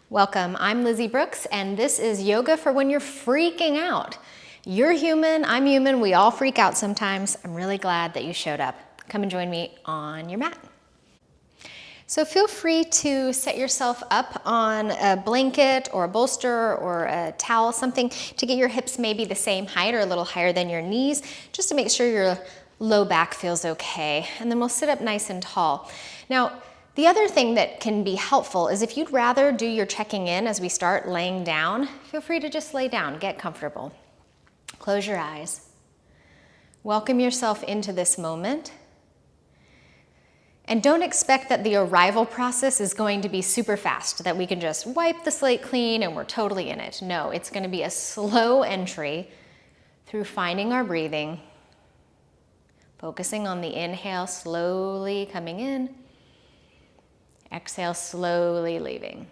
Welcome, I'm Lizzie Brooks, and this is yoga for when you're freaking out. You're human, I'm human, we all freak out sometimes. I'm really glad that you showed up. Come and join me on your mat. So feel free to set yourself up on a blanket or a bolster or a towel, something to get your hips maybe the same height or a little higher than your knees, just to make sure your low back feels okay. And then we'll sit up nice and tall. Now, the other thing that can be helpful is if you'd rather do your checking in as we start laying down, feel free to just lay down, get comfortable. Close your eyes. Welcome yourself into this moment. And don't expect that the arrival process is going to be super fast, that we can just wipe the slate clean and we're totally in it. No, it's going to be a slow entry through finding our breathing, focusing on the inhale, slowly coming in. Exhale, slowly leaving.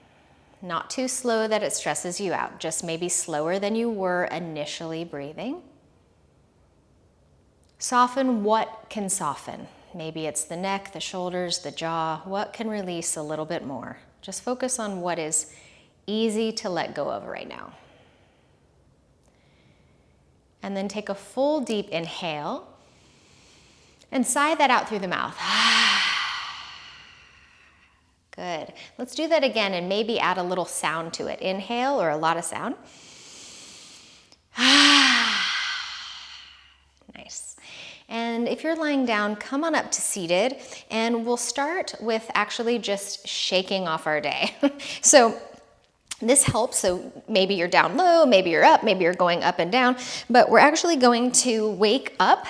Not too slow that it stresses you out, just maybe slower than you were initially breathing. Soften what can soften. Maybe it's the neck, the shoulders, the jaw. What can release a little bit more? Just focus on what is easy to let go of right now. And then take a full deep inhale and sigh that out through the mouth. Good. Let's do that again and maybe add a little sound to it. Inhale or a lot of sound. Nice. And if you're lying down, come on up to seated and we'll start with actually just shaking off our day. So this helps. So maybe you're down low, maybe you're up, maybe you're going up and down, but we're actually going to wake up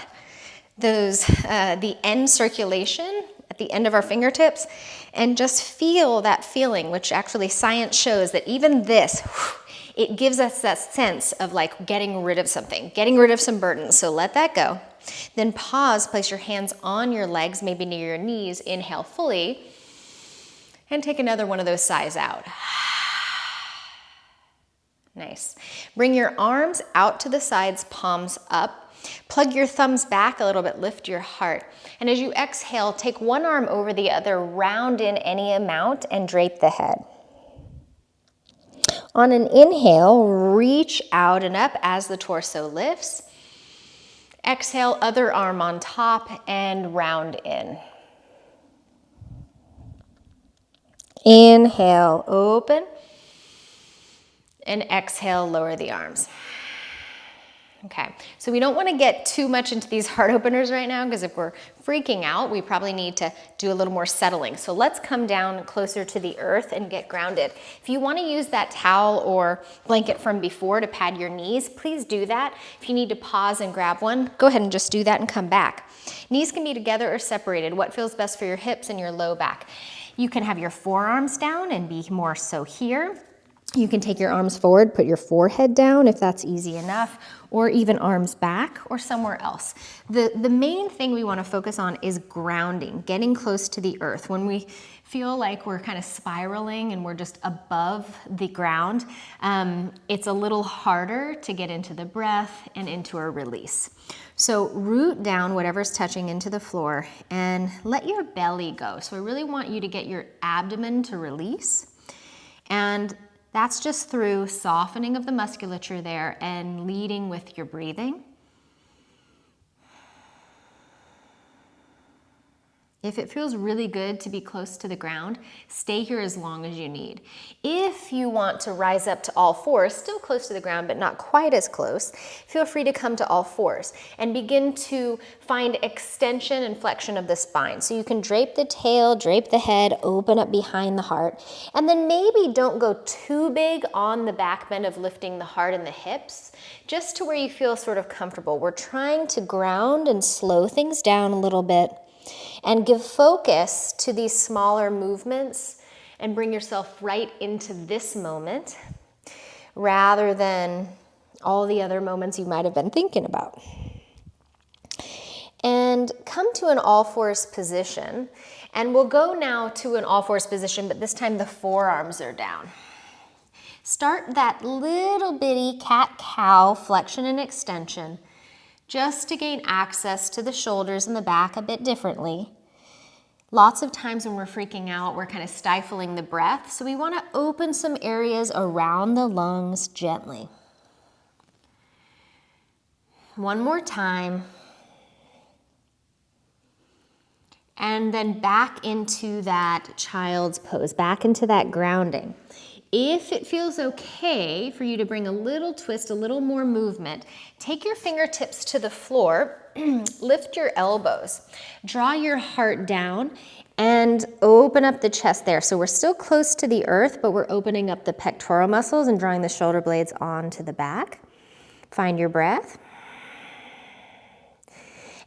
the end circulation at the end of our fingertips and just feel that feeling, which actually science shows that even this, it gives us that sense of like getting rid of something, getting rid of some burdens. So let that go. Then pause, place your hands on your legs, maybe near your knees, inhale fully, and take another one of those sighs out. Nice. Bring your arms out to the sides, palms up. Plug your thumbs back a little bit, lift your heart. And as you exhale, take one arm over the other, round in any amount, and drape the head. On an inhale, reach out and up as the torso lifts. Exhale, other arm on top and round in. Inhale, open. And exhale, lower the arms. Okay, so we don't want to get too much into these heart openers right now because if we're freaking out, we probably need to do a little more settling. So let's come down closer to the earth and get grounded. If you want to use that towel or blanket from before to pad your knees, please do that. If you need to pause and grab one, go ahead and just do that and come back. Knees can be together or separated. What feels best for your hips and your low back? You can have your forearms down and be more so here. You can take your arms forward, put your forehead down if that's easy enough, or even arms back or somewhere else. The main thing we want to focus on is grounding, getting close to the earth. When we feel like we're kind of spiraling and we're just above the ground, it's a little harder to get into the breath and into a release. So root down whatever's touching into the floor and let your belly go. So I really want you to get your abdomen to release, and that's just through softening of the musculature there and leading with your breathing. If it feels really good to be close to the ground, stay here as long as you need. If you want to rise up to all fours, still close to the ground, but not quite as close, feel free to come to all fours and begin to find extension and flexion of the spine. So you can drape the tail, drape the head, open up behind the heart, and then maybe don't go too big on the back bend of lifting the heart and the hips, just to where you feel sort of comfortable. We're trying to ground and slow things down a little bit and give focus to these smaller movements and bring yourself right into this moment rather than all the other moments you might have been thinking about. And come to an all fours position, and we'll go now to an all fours position, but this time the forearms are down. Start that little bitty cat-cow flexion and extension just to gain access to the shoulders and the back a bit differently. Lots of times when we're freaking out, we're kind of stifling the breath. So we want to open some areas around the lungs gently. One more time. And then back into that child's pose, back into that grounding. If it feels okay for you to bring a little twist, a little more movement, take your fingertips to the floor, lift your elbows, draw your heart down, and open up the chest there. So we're still close to the earth, but we're opening up the pectoral muscles and drawing the shoulder blades onto the back. Find your breath.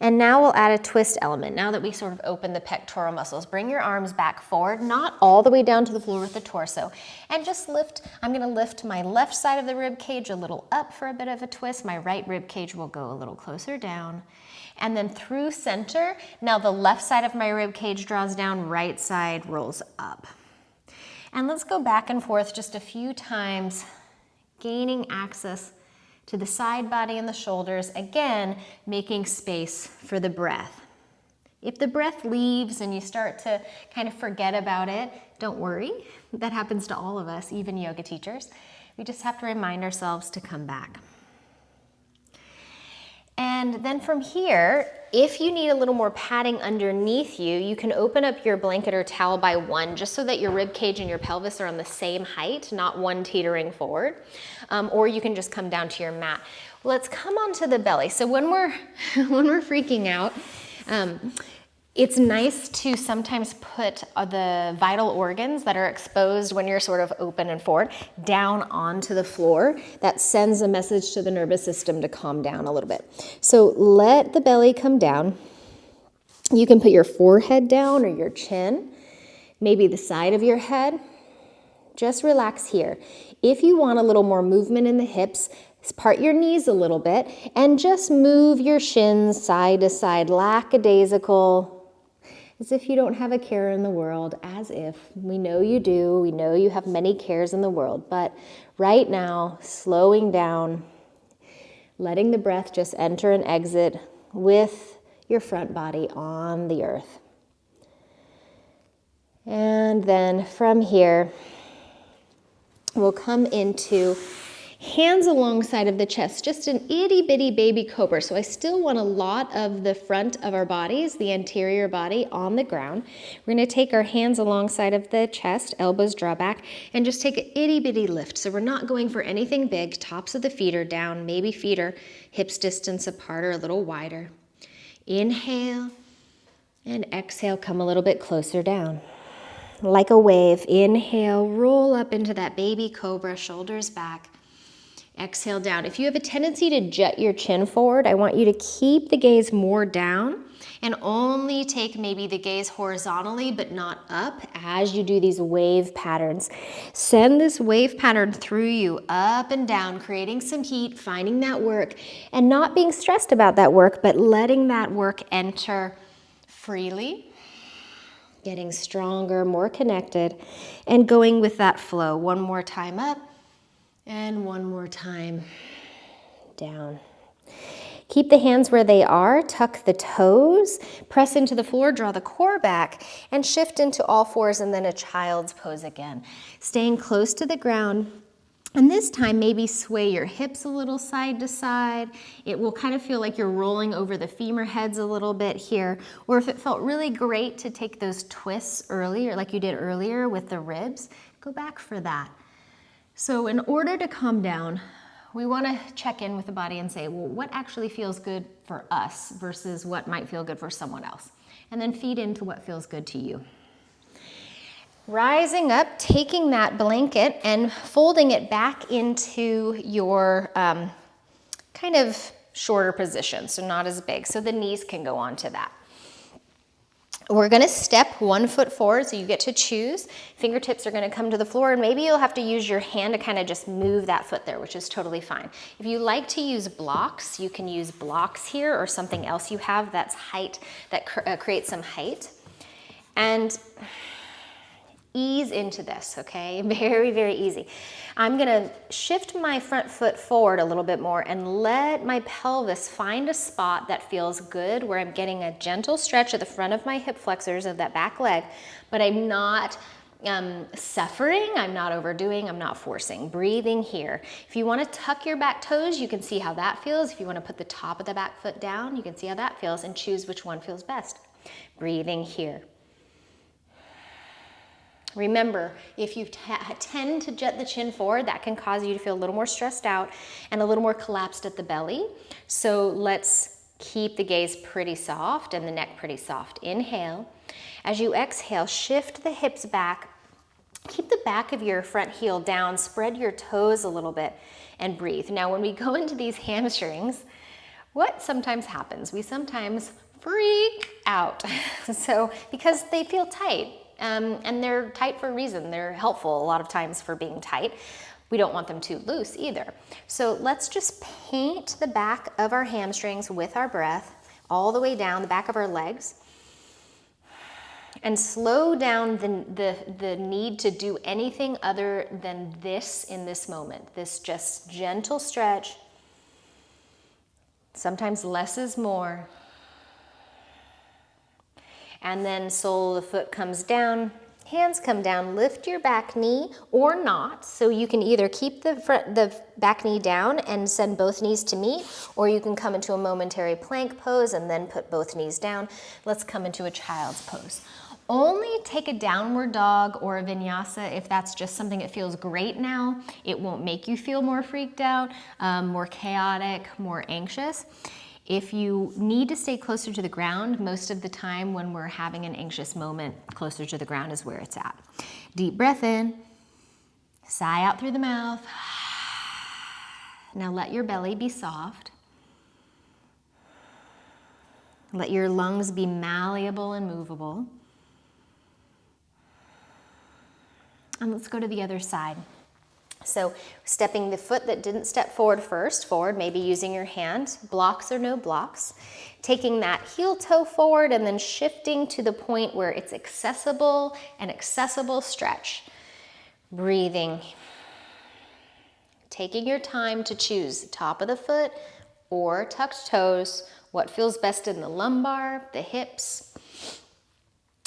And now we'll add a twist element. Now that we sort of open the pectoral muscles, bring your arms back forward, not all the way down to the floor with the torso, and just lift. I'm gonna lift my left side of the rib cage a little up for a bit of a twist. My right rib cage will go a little closer down. And then through center, now the left side of my rib cage draws down, right side rolls up. And let's go back and forth just a few times, gaining access to the side body and the shoulders, again, making space for the breath. If the breath leaves and you start to kind of forget about it, don't worry. That happens to all of us, even yoga teachers. We just have to remind ourselves to come back. And then from here, if you need a little more padding underneath you, you can open up your blanket or towel by one, just so that your rib cage and your pelvis are on the same height, not one teetering forward. Or you can just come down to your mat. Let's come onto the belly. So when we're freaking out, it's nice to sometimes put the vital organs that are exposed when you're sort of open and forward down onto the floor. That sends a message to the nervous system to calm down a little bit. So let the belly come down. You can put your forehead down or your chin, maybe the side of your head. Just relax here. If you want a little more movement in the hips, part your knees a little bit and just move your shins side to side, lackadaisical, as if you don't have a care in the world, as if. We know you do. We know you have many cares in the world. But right now, slowing down, letting the breath just enter and exit with your front body on the earth. And then from here, we'll come into hands alongside of the chest, just an itty bitty baby cobra. So I still want a lot of the front of our bodies, the anterior body, on the ground. We're going to take our hands alongside of the chest, elbows draw back, and just take an itty bitty lift. So we're not going for anything big. Tops of the feet are down, maybe feet are hips distance apart or a little wider. Inhale and exhale, come a little bit closer down. Like a wave, inhale, roll up into that baby cobra, shoulders back. Exhale down. If you have a tendency to jut your chin forward, I want you to keep the gaze more down and only take maybe the gaze horizontally but not up as you do these wave patterns. Send this wave pattern through you, up and down, creating some heat, finding that work, and not being stressed about that work, but letting that work enter freely, getting stronger, more connected, and going with that flow. One more time up. And one more time down. Keep the hands where they are, tuck the toes, press into the floor, draw the core back, and shift into all fours and then a child's pose again. Staying close to the ground, and this time maybe sway your hips a little side to side. It will kind of feel like you're rolling over the femur heads a little bit here, or if it felt really great to take those twists earlier, like you did earlier with the ribs, go back for that. So in order to calm down, we want to check in with the body and say, well, what actually feels good for us versus what might feel good for someone else? And then feed into what feels good to you. Rising up, taking that blanket and folding it back into your kind of shorter position, so not as big, so the knees can go onto that. We're going to step 1 foot forward, so you get to choose. Fingertips are going to come to the floor, and maybe you'll have to use your hand to kind of just move that foot there, which is totally fine. If you like to use blocks, you can use blocks here or something else you have that's height, that creates some height. And Ease into this, okay? Very, very easy. I'm gonna shift my front foot forward a little bit more and let my pelvis find a spot that feels good, where I'm getting a gentle stretch at the front of my hip flexors of that back leg, but I'm not suffering, I'm not overdoing, I'm not forcing. Breathing here. If you want to tuck your back toes, you can see how that feels. If you want to put the top of the back foot down, you can see how that feels and choose which one feels best. Breathing here. Remember, if you tend to jet the chin forward, that can cause you to feel a little more stressed out and a little more collapsed at the belly. So let's keep the gaze pretty soft and the neck pretty soft. Inhale. As you exhale, shift the hips back. Keep the back of your front heel down. Spread your toes a little bit and breathe. Now, when we go into these hamstrings, what sometimes happens? We sometimes freak out. So, because they feel tight. And they're tight for a reason. They're helpful a lot of times for being tight. We don't want them too loose either. So let's just paint the back of our hamstrings with our breath all the way down the back of our legs, and slow down the need to do anything other than this in this moment. This just gentle stretch. Sometimes less is more. And then sole of the foot comes down, hands come down, lift your back knee or not. So you can either keep the back knee down and send both knees to meet, or you can come into a momentary plank pose and then put both knees down. Let's come into a child's pose. Only take a downward dog or a vinyasa if that's just something that feels great now. It won't make you feel more freaked out, more chaotic, more anxious. If you need to stay closer to the ground, most of the time when we're having an anxious moment, closer to the ground is where it's at. Deep breath in, sigh out through the mouth. Now let your belly be soft. Let your lungs be malleable and movable. And let's go to the other side. So stepping the foot that didn't step forward first, forward, maybe using your hand, blocks or no blocks. Taking that heel toe forward and then shifting to the point where it's accessible, an accessible stretch. Breathing. Taking your time to choose top of the foot or tucked toes, what feels best in the lumbar, the hips,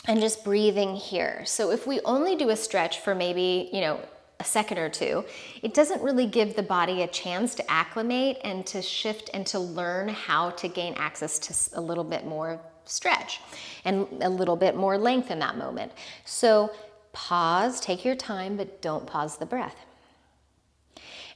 and just breathing here. So if we only do a stretch for maybe, a second or two, it doesn't really give the body a chance to acclimate and to shift and to learn how to gain access to a little bit more stretch and a little bit more length in that moment. So pause, take your time, but don't pause the breath.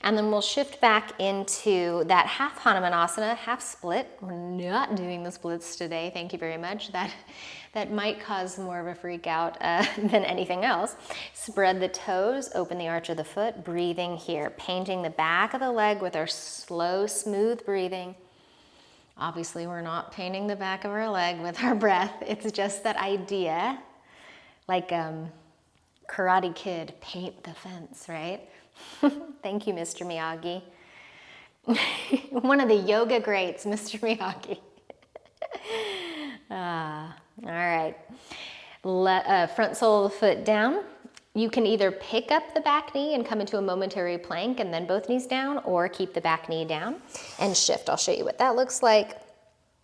And then we'll shift back into that half Hanumanasana, half split. We're not doing the splits today, thank you very much. That might cause more of a freak out than anything else. Spread the toes, open the arch of the foot, breathing here. Painting the back of the leg with our slow, smooth breathing. Obviously, we're not painting the back of our leg with our breath. It's just that idea, like Karate Kid, paint the fence, right? Thank you, Mr. Miyagi. One of the yoga greats, Mr. Miyagi. All right. Front sole of the foot down. You can either pick up the back knee and come into a momentary plank and then both knees down, or keep the back knee down and shift. I'll show you what that looks like.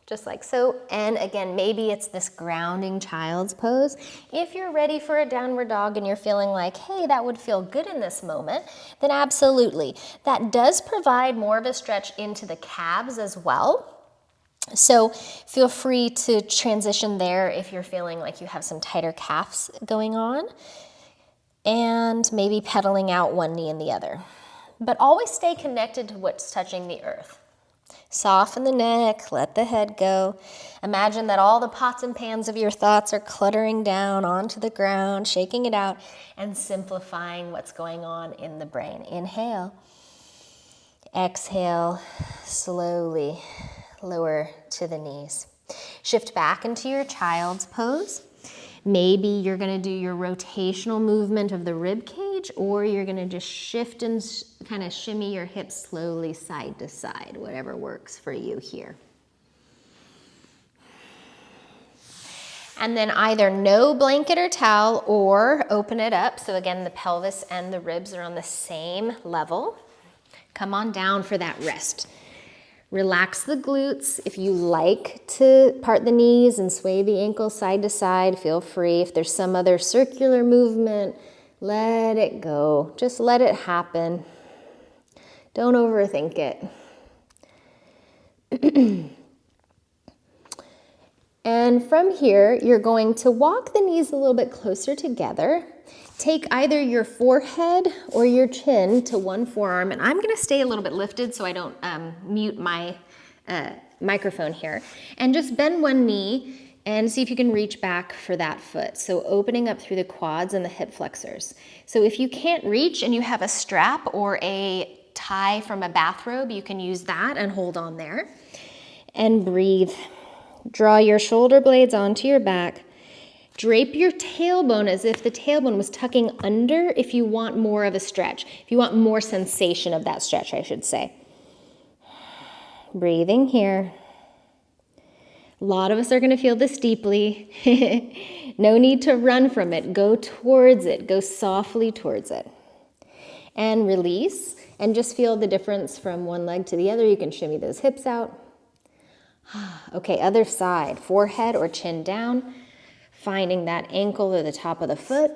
Just like so. And again, maybe it's this grounding child's pose. If you're ready for a downward dog and you're feeling like, hey, that would feel good in this moment, then absolutely. That does provide more of a stretch into the calves as well. So feel free to transition there if you're feeling like you have some tighter calves going on, and maybe pedaling out one knee and the other. But always stay connected to what's touching the earth. Soften the neck, let the head go. Imagine that all the pots and pans of your thoughts are cluttering down onto the ground, shaking it out, and simplifying what's going on in the brain. Inhale. Exhale, slowly lower to the knees. Shift back into your child's pose. Maybe you're going to do your rotational movement of the rib cage, or you're going to just shift and kind of shimmy your hips slowly side to side, whatever works for you here. And then either no blanket or towel or open it up. So again, the pelvis and the ribs are on the same level. Come on down for that rest. Relax the glutes. If you like to part the knees and sway the ankles side to side, feel free. If there's some other circular movement, let it go. Just let it happen. Don't overthink it. And from here, you're going to walk the knees a little bit closer together. Take either your forehead or your chin to one forearm, and I'm gonna stay a little bit lifted so I don't mute my microphone here. And just bend one knee and see if you can reach back for that foot. So opening up through the quads and the hip flexors. So if you can't reach and you have a strap or a tie from a bathrobe, you can use that and hold on there. And breathe. Draw your shoulder blades onto your back. Drape your tailbone as if the tailbone was tucking under if you want more of a stretch. If you want more sensation of that stretch, I should say. Breathing here. A lot of us are going to feel this deeply. No need to run from it. Go towards it. Go softly towards it. And release. And just feel the difference from one leg to the other. You can shimmy those hips out. Okay, other side. Forehead or chin down. Finding that ankle or the top of the foot.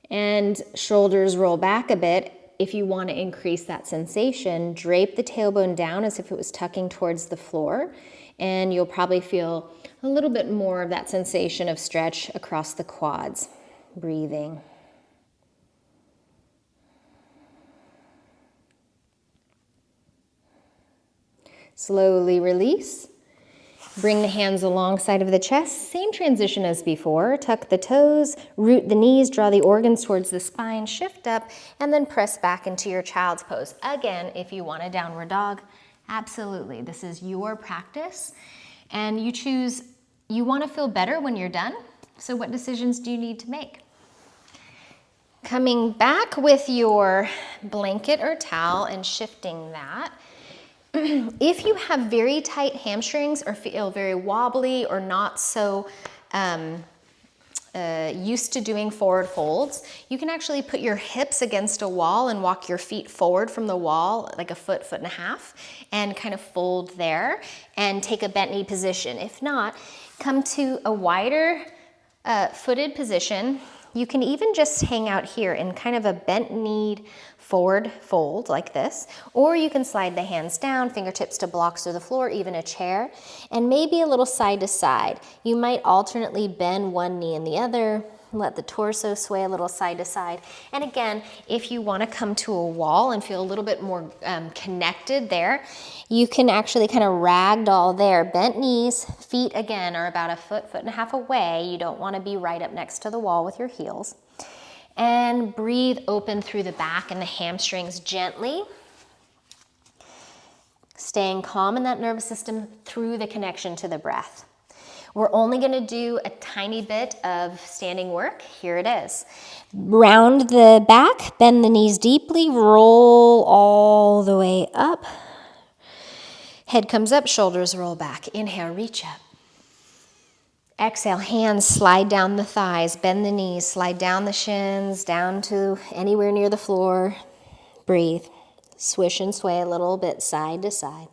And shoulders roll back a bit. If you want to increase that sensation, drape the tailbone down as if it was tucking towards the floor. And you'll probably feel a little bit more of that sensation of stretch across the quads. Breathing. Slowly release. Bring the hands alongside of the chest. Same transition as before. Tuck the toes, root the knees, draw the organs towards the spine, shift up, and then press back into your child's pose. Again, if you want a downward dog, absolutely. This is your practice. And you choose, you want to feel better when you're done. So what decisions do you need to make? Coming back with your blanket or towel and shifting that. If you have very tight hamstrings or feel very wobbly or not so used to doing forward folds, you can actually put your hips against a wall and walk your feet forward from the wall like a foot, foot and a half, and kind of fold there and take a bent knee position. If not, come to a wider footed position. You can even just hang out here in kind of a bent knee forward fold like this, or you can slide the hands down, fingertips to blocks or the floor, even a chair, and maybe a little side to side. You might alternately bend one knee and the other, let the torso sway a little side to side. And again, if you want to come to a wall and feel a little bit more connected there, you can actually kind of ragdoll there. Bent knees, feet again are about a foot, foot and a half away. You don't want to be right up next to the wall with your heels. And breathe open through the back and the hamstrings gently. Staying calm in that nervous system through the connection to the breath. We're only going to do a tiny bit of standing work. Here it is. Round the back, bend the knees deeply, roll all the way up. Head comes up, shoulders roll back. Inhale, reach up. Exhale, hands slide down the thighs, bend the knees, slide down the shins, down to anywhere near the floor. Breathe. Swish and sway a little bit side to side.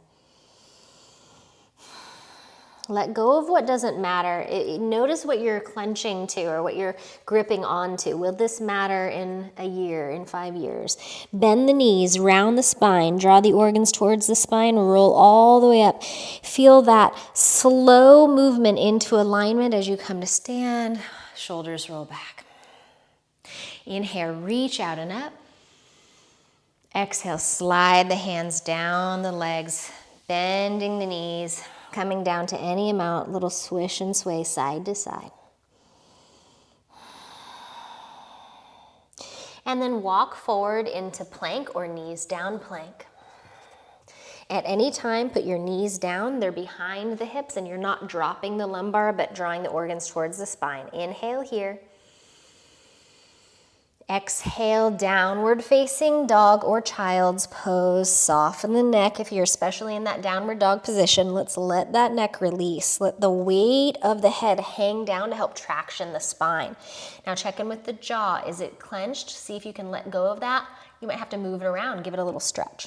Let go of what doesn't matter. Notice what you're clenching to or what you're gripping onto. Will this matter in a year, in 5 years? Bend the knees, round the spine, draw the organs towards the spine, roll all the way up. Feel that slow movement into alignment as you come to stand. Shoulders roll back. Inhale, reach out and up. Exhale, slide the hands down the legs, bending the knees. Coming down to any amount, little swish and sway side to side. And then walk forward into plank or knees down plank. At any time, put your knees down. They're behind the hips and you're not dropping the lumbar, but drawing the organs towards the spine. Inhale here. Exhale, downward facing dog or child's pose. Soften the neck if you're especially in that downward dog position. Let's let that neck release. Let the weight of the head hang down to help traction the spine. Now check in with the jaw. Is it clenched? See if you can let go of that. You might have to move it around, give it a little stretch.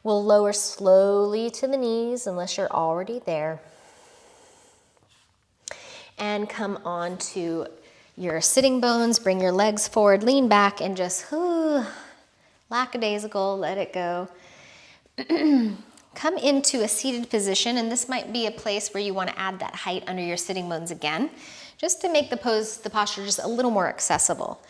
We'll lower slowly to the knees unless you're already there. And come on to your sitting bones, bring your legs forward, lean back, and just, lackadaisical, let it go. Come into a seated position, and this might be a place where you want to add that height under your sitting bones again, just to make the posture just a little more accessible.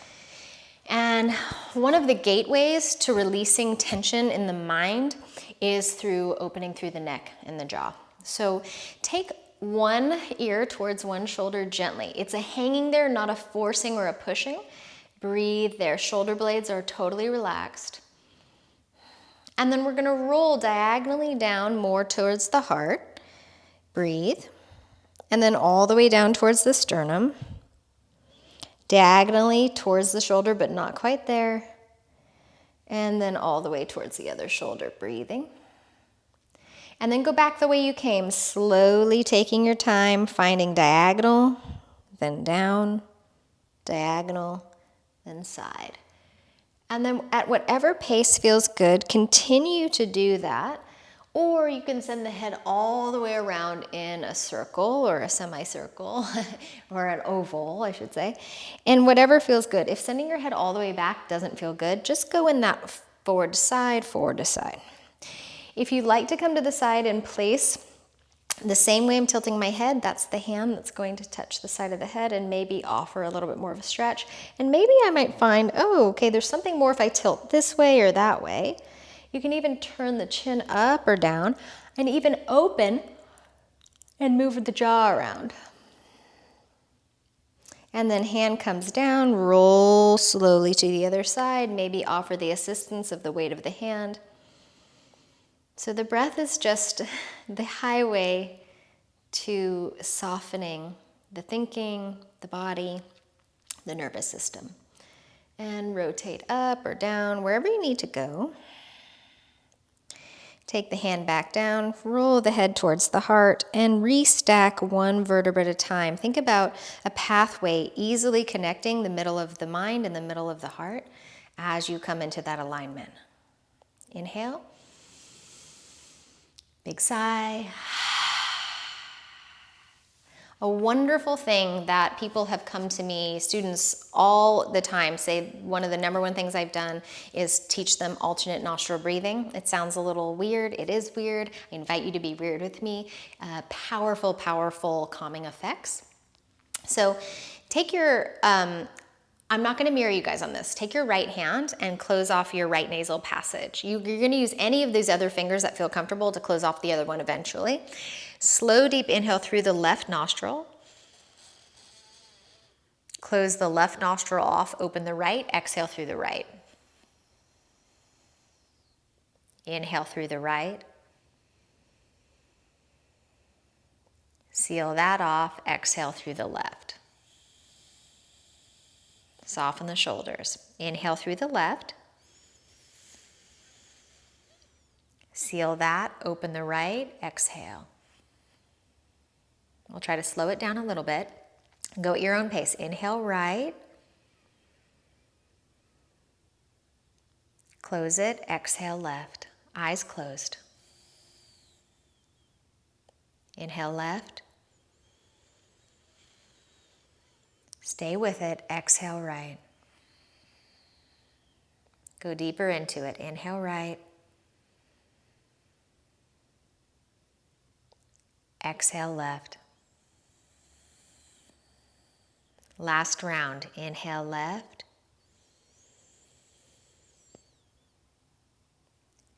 And one of the gateways to releasing tension in the mind is through opening through the neck and the jaw. So take one ear towards one shoulder gently. It's a hanging there, not a forcing or a pushing. Breathe there. Shoulder blades are totally relaxed. And then we're going to roll diagonally down more towards the heart. Breathe. And then all the way down towards the sternum. Diagonally towards the shoulder, but not quite there. And then all the way towards the other shoulder. Breathing. And then go back the way you came, slowly taking your time, finding diagonal, then down, diagonal, then side. And then at whatever pace feels good, continue to do that. Or you can send the head all the way around in a circle or a semicircle, or an oval, I should say, and whatever feels good. If sending your head all the way back doesn't feel good, just go in that forward to side, forward to side. If you'd like to come to the side and place the same way I'm tilting my head, that's the hand that's going to touch the side of the head and maybe offer a little bit more of a stretch. And maybe I might find, oh, okay, there's something more if I tilt this way or that way. You can even turn the chin up or down and even open and move the jaw around. And then hand comes down, roll slowly to the other side, maybe offer the assistance of the weight of the hand. So the breath is just the highway to softening the thinking, the body, the nervous system. And rotate up or down, wherever you need to go. Take the hand back down, roll the head towards the heart, and restack one vertebra at a time. Think about a pathway easily connecting the middle of the mind and the middle of the heart as you come into that alignment. Inhale. Big sigh. A wonderful thing that people have come to me, students all the time, say one of the number one things I've done is teach them alternate nostril breathing. It sounds a little weird. It is weird. I invite you to be weird with me. Powerful, powerful calming effects. So take your, I'm not going to mirror you guys on this. Take your right hand and close off your right nasal passage. You're going to use any of these other fingers that feel comfortable to close off the other one eventually. Slow, deep inhale through the left nostril. Close the left nostril off, open the right, exhale through the right. Inhale through the right. Seal that off, exhale through the left. Soften the shoulders. Inhale through the left. Seal that, open the right, exhale. We'll try to slow it down a little bit. Go at your own pace. Inhale right. Close it, exhale left. Eyes closed. Inhale left. Stay with it, exhale right. Go deeper into it. Inhale right. Exhale left. Last round. Inhale left.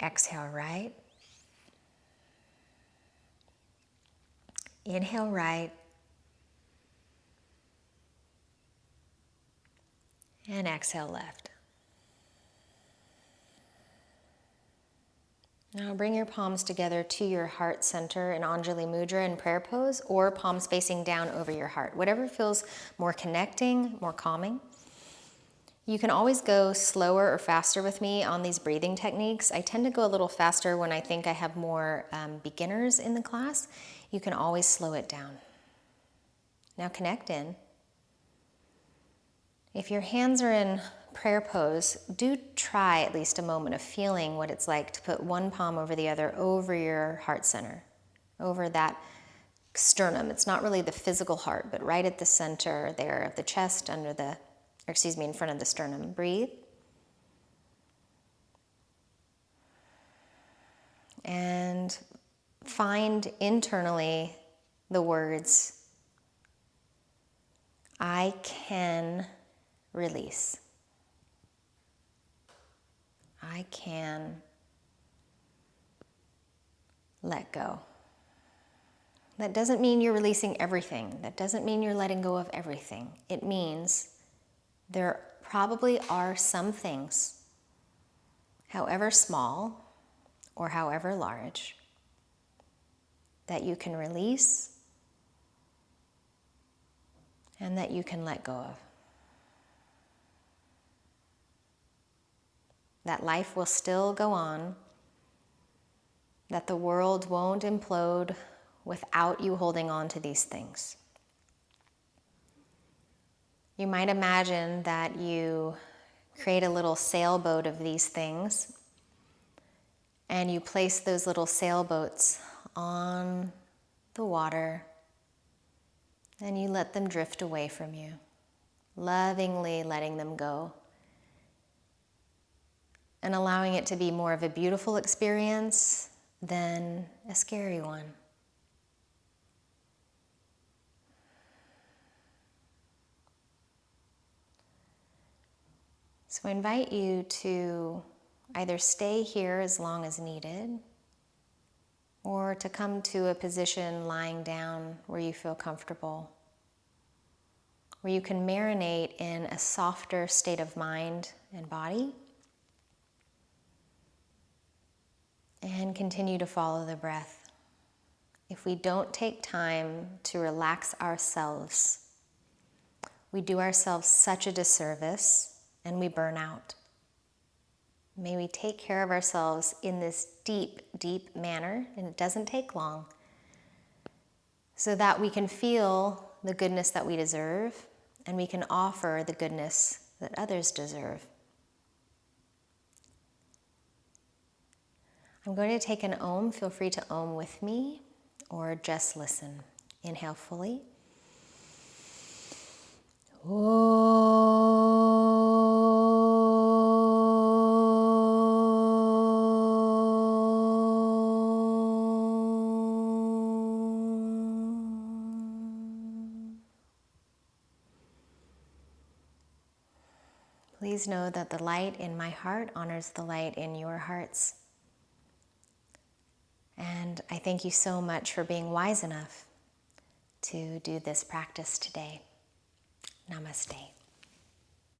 Exhale right. Inhale right. And exhale left. Now bring your palms together to your heart center in Anjali Mudra in prayer pose, or palms facing down over your heart. Whatever feels more connecting, more calming. You can always go slower or faster with me on these breathing techniques. I tend to go a little faster when I think I have more beginners in the class. You can always slow it down. Now connect in. If your hands are in prayer pose, do try at least a moment of feeling what it's like to put one palm over the other over your heart center, over that sternum. It's not really the physical heart, but right at the center there of the chest, in front of the sternum. Breathe. And find internally the words, I can release. I can let go. That doesn't mean you're releasing everything. That doesn't mean you're letting go of everything. It means there probably are some things, however small or however large, that you can release and that you can let go of. That life will still go on, that the world won't implode without you holding on to these things. You might imagine that you create a little sailboat of these things, and you place those little sailboats on the water, and you let them drift away from you, lovingly letting them go, and allowing it to be more of a beautiful experience than a scary one. So I invite you to either stay here as long as needed, or to come to a position lying down where you feel comfortable, where you can marinate in a softer state of mind and body, and continue to follow the breath. If we don't take time to relax ourselves, we do ourselves such a disservice and we burn out. May we take care of ourselves in this deep, deep manner, and it doesn't take long, so that we can feel the goodness that we deserve and we can offer the goodness that others deserve. I'm going to take an Om. Feel free to Om with me or just listen. Inhale fully. Please know that the light in my heart honors the light in your hearts. And I thank you so much for being wise enough to do this practice today. Namaste.